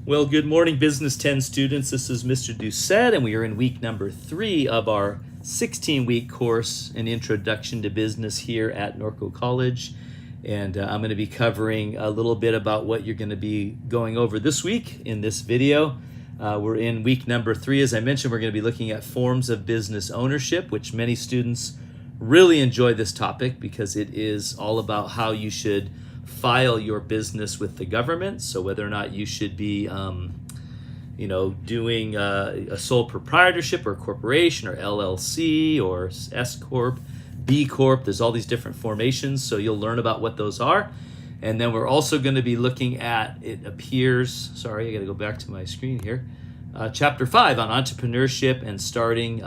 Well, good morning, Business 10 students. This is Mr.D, and we are in week number 3 of our 16-week course, An Introduction to Business here at Norco College. And I'm going to be covering a little bit about what you're going to be going over this week in this video. We're in week number 3. As I mentioned, we're going to be looking at forms of business ownership, which many students really enjoy this topic because it is all about how you should file your business with the government. So whether or not you should be doing a sole proprietorship or a corporation or LLC or S Corp, B Corp, there's all these different formations, so you'll learn about what those are. And then we're also going to be looking at, I got to go back to my screen here, chapter 5 on entrepreneurship and starting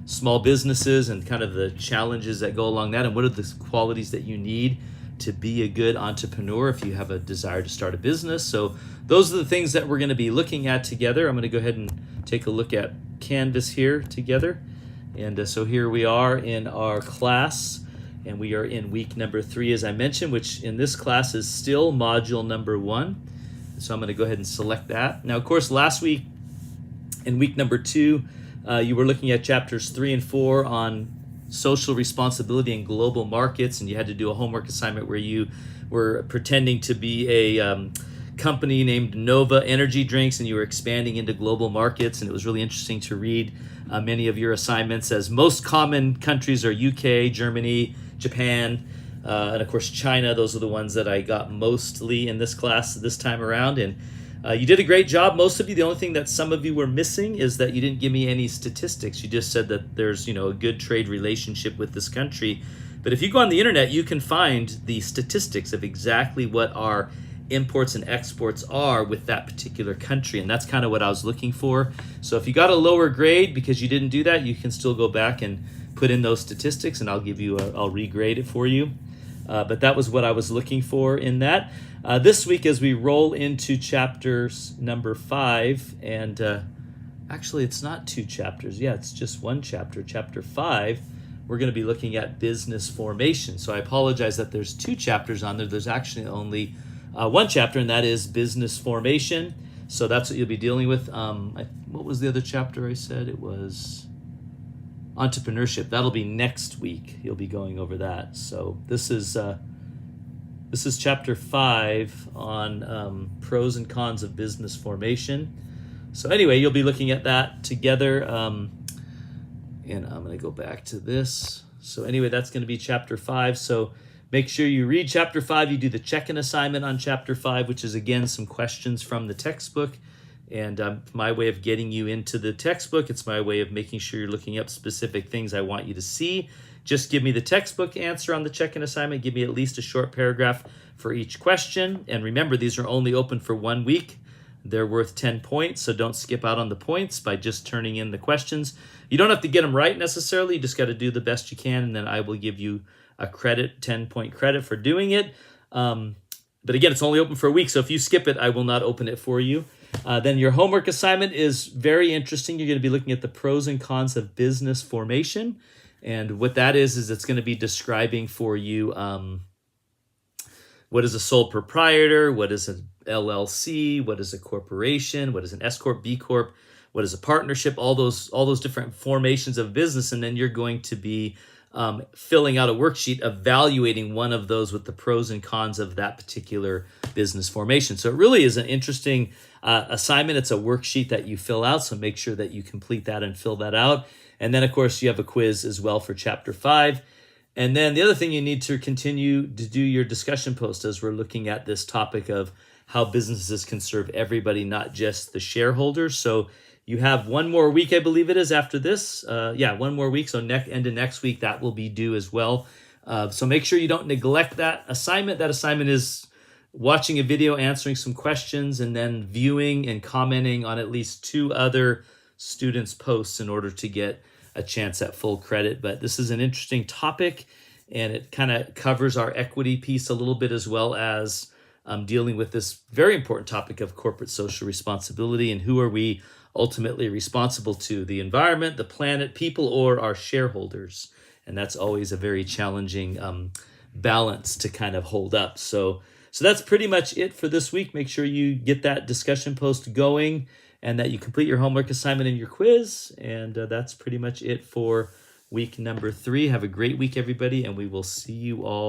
small businesses and kind of the challenges that go along that, and what are the qualities that you need to be a good entrepreneur if you have a desire to start a business. So those are the things that we're going to be looking at together. I'm going to go ahead and take a look at Canvas here together. And so here we are in our class, and we are in week number 3, as I mentioned, which in this class is still module number 1. So I'm going to go ahead and select that. Now, of course, last week in week number 2, you were looking at chapters 3 and 4 on social responsibility in global markets, and you had to do a homework assignment where you were pretending to be a company named Nova Energy Drinks, and you were expanding into global markets. And it was really interesting to read many of your assignments, as most common countries are UK, Germany, Japan, and of course China. Those are the ones that I got mostly in this class this time around. And you did a great job, most of you. The only thing that some of you were missing is that you didn't give me any statistics. You just said that there's, a good trade relationship with this country. But if you go on the internet, you can find the statistics of exactly what our imports and exports are with that particular country. And that's kind of what I was looking for. So if you got a lower grade because you didn't do that, you can still go back and put in those statistics, and I'll regrade it for you. But that was what I was looking for in that. This week, as we roll into chapters number 5, and actually it's not 2 chapters. Yeah, it's just 1 chapter. Chapter 5, we're going to be looking at business formation. So I apologize that there's 2 chapters on there. There's actually only 1 chapter, and that is business formation. So that's what you'll be dealing with. What was the other chapter I said? It was entrepreneurship. That'll be next week. You'll be going over that. So this is chapter 5 on pros and cons of business formation. So anyway, you'll be looking at that together. And I'm going to go back to this. So anyway, that's going to be chapter 5. So make sure you read chapter 5. You do the check-in assignment on chapter 5, which is, again, some questions from the textbook. And my way of getting you into the textbook, it's my way of making sure you're looking up specific things I want you to see. Just give me the textbook answer on the check-in assignment. Give me at least a short paragraph for each question. And remember, these are only open for 1 week. They're worth 10 points, so don't skip out on the points by just turning in the questions. You don't have to get them right necessarily. You just got to do the best you can, and then I will give you a 10-point credit for doing it. But again, it's only open for a week, so if you skip it, I will not open it for you. Then your homework assignment is very interesting. You're going to be looking at the pros and cons of business formation. And what that is it's going to be describing for you what is a sole proprietor, what is an LLC, what is a corporation, what is an S Corp, B Corp, what is a partnership, all those different formations of business. And then you're going to be filling out a worksheet evaluating one of those with the pros and cons of that particular business formation. So it really is an interesting assignment. It's a worksheet that you fill out, so make sure that you complete that and fill that out. And then, of course, you have a quiz as well for chapter 5. And then the other thing, you need to continue to do your discussion post as we're looking at this topic of how businesses can serve everybody, not just the shareholders. So you have 1 more week, I believe it is, after this. 1 more week. So end of next week, that will be due as well. So make sure you don't neglect that assignment. That assignment is watching a video, answering some questions, and then viewing and commenting on at least 2 other students' posts in order to get a chance at full credit. But this is an interesting topic, and it kind of covers our equity piece a little bit, as well as dealing with this very important topic of corporate social responsibility and who are we ultimately responsible to, the environment, the planet, people, or our shareholders. And that's always a very challenging balance to kind of hold up. So So that's pretty much it for this week. Make sure you get that discussion post going and that you complete your homework assignment and your quiz. And that's pretty much it for week number 3. Have a great week, everybody, and we will see you all